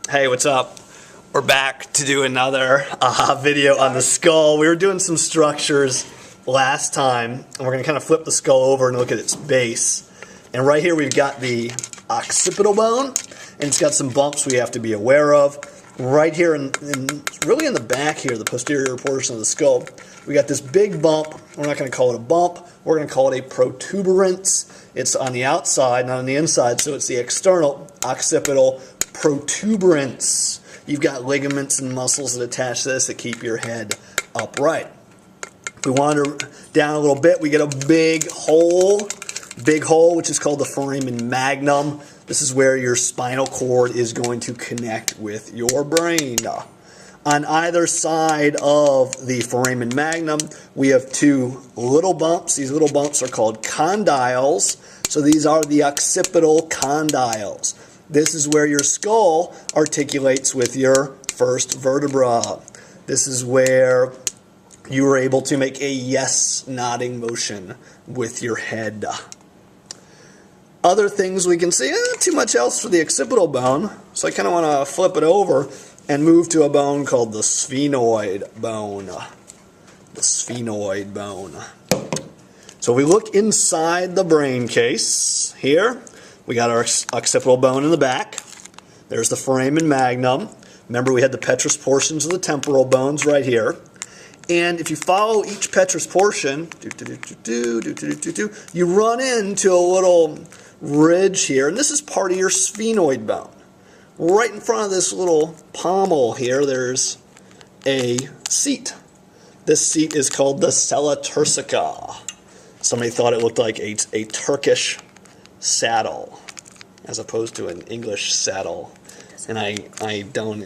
Hey, what's up? We're back to do another video on the skull. We were doing some structures last time, and we're going to kind of flip the skull over and look at its base. And right here we've got the occipital bone, and it's got some bumps we have to be aware of. Right here, really in the back here, the posterior portion of the skull, we got this big bump. We're not going to call it a bump. We're going to call it a protuberance. It's on the outside, not on the inside, so it's the external occipital protuberance. You've got ligaments and muscles that attach to this that keep your head upright. If we wander down a little bit, we get a big hole, which is called the foramen magnum. This is where your spinal cord is going to connect with your brain. On either side of the foramen magnum, we have two little bumps. These little bumps are called condyles. So these are the occipital condyles. This is where your skull articulates with your first vertebra. This is where you are able to make a yes nodding motion with your head. Other things we can see, not too much else for the occipital bone, so I kind of want to flip it over and move to a bone called the sphenoid bone. The sphenoid bone. So we look inside the brain case here. We got our occipital bone in the back. There's the foramen magnum. Remember, we had the petrous portions of the temporal bones right here. And if you follow each petrous portion, you run into a little ridge here, and this is part of your sphenoid bone. Right in front of this little pommel here, there's a seat. This seat is called the sella turcica. Somebody thought it looked like a Turkish saddle as opposed to an English saddle. And I don't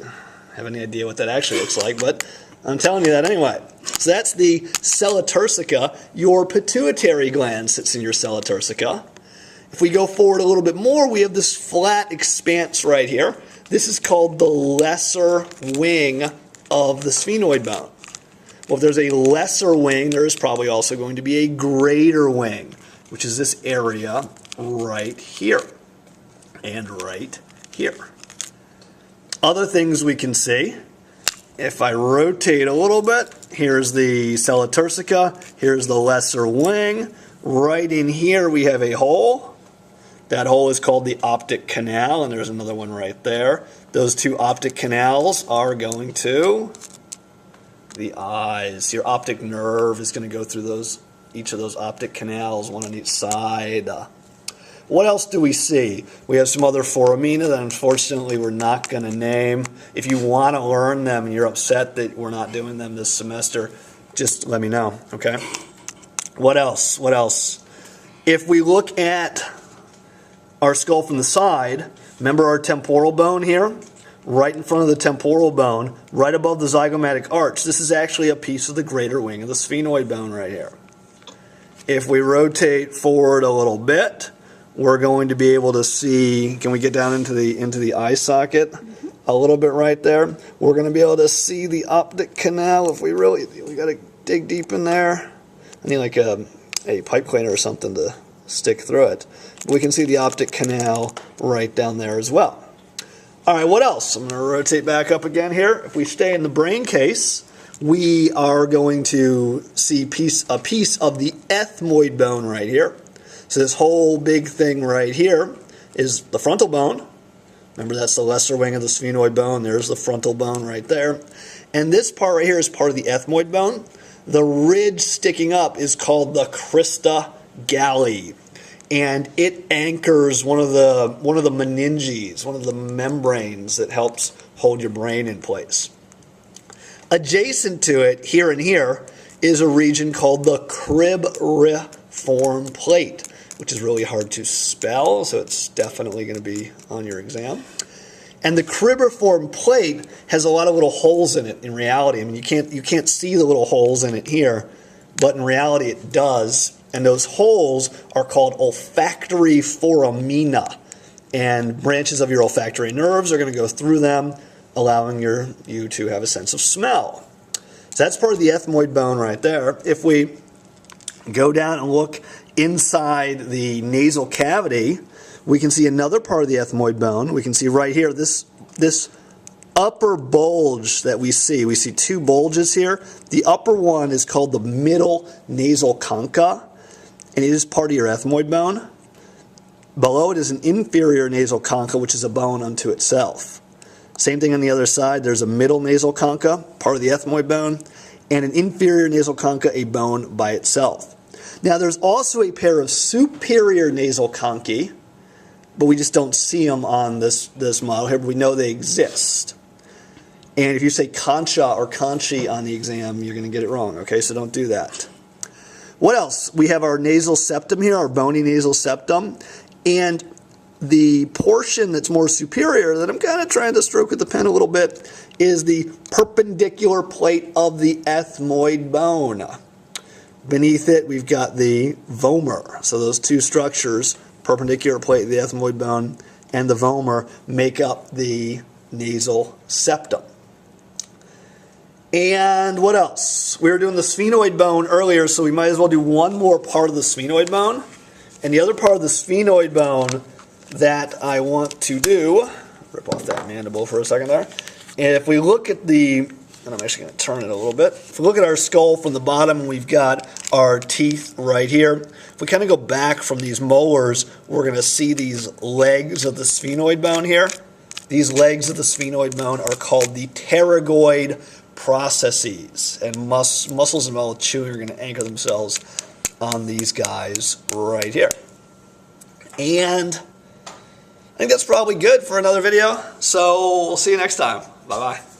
have any idea what that actually looks like, but I'm telling you that anyway. So that's the sella turcica. Your pituitary gland sits in your sella turcica. If we go forward a little bit more, we have this flat expanse right here. This is called the lesser wing of the sphenoid bone. Well, if there's a lesser wing, there is probably also going to be a greater wing, which is this area right here and right here. Other things we can see, if I rotate a little bit, here's the sella turcica, here's the lesser wing. Right in here we have a hole. That hole is called the optic canal, and there's another one right there. Those two optic canals are going to the eyes. Your optic nerve is going to go through each of those optic canals, one on each side. What else do we see? We have some other foramina that unfortunately we're not going to name. If you want to learn them and you're upset that we're not doing them this semester, just let me know, okay? What else? What else? If we look at our skull from the side, remember our temporal bone here? Right in front of the temporal bone, right above the zygomatic arch. This is actually a piece of the greater wing of the sphenoid bone right here. If we rotate forward a little bit, we're going to be able to see, can we get down into the eye socket a little bit right there? We're going to be able to see the optic canal if we got to dig deep in there. I need like a pipe cleaner or something to stick through it. We can see the optic canal right down there as well. All right, what else? I'm going to rotate back up again here. If we stay in the brain case, we are going to see a piece of the ethmoid bone right here. So this whole big thing right here is the frontal bone. Remember, that's the lesser wing of the sphenoid bone. There's the frontal bone right there. And this part right here is part of the ethmoid bone. The ridge sticking up is called the crista galli. And it anchors one of the meninges, one of the membranes that helps hold your brain in place. Adjacent to it, here and here, is a region called the cribriform plate, which is really hard to spell, so it's definitely going to be on your exam. And the cribriform plate has a lot of little holes in it in reality. I mean, you can't see the little holes in it here, but in reality it does. And those holes are called olfactory foramina. And branches of your olfactory nerves are going to go through them, allowing you to have a sense of smell. So that's part of the ethmoid bone right there. If we go down and look inside the nasal cavity, we can see another part of the ethmoid bone. We can see right here, this upper bulge that we see two bulges here. The upper one is called the middle nasal concha, and it is part of your ethmoid bone. Below it is an inferior nasal concha, which is a bone unto itself. Same thing on the other side. There's a middle nasal concha, part of the ethmoid bone, and an inferior nasal concha, a bone by itself. Now there's also a pair of superior nasal conchae, but we just don't see them on this model here, but we know they exist. And if you say concha or conchi on the exam, you're going to get it wrong, okay? So don't do that. What else? We have our nasal septum here, our bony nasal septum, and the portion that's more superior that I'm kind of trying to stroke with the pen a little bit is the perpendicular plate of the ethmoid bone. Beneath it, we've got the vomer. So those two structures, perpendicular plate of the ethmoid bone and the vomer, make up the nasal septum. And what else? We were doing the sphenoid bone earlier, so we might as well do one more part of the sphenoid bone. And the other part of the sphenoid bone that I want to do, rip off that mandible for a second there, and if we look at the, and I'm actually going to turn it a little bit, if we look at our skull from the bottom, we've got our teeth right here. If we kind of go back from these molars, we're going to see these legs of the sphenoid bone here. These legs of the sphenoid bone are called the pterygoid processes, and muscles and metal chewing are going to anchor themselves on these guys right here. And I think that's probably good for another video, so we'll see you next time. Bye-bye.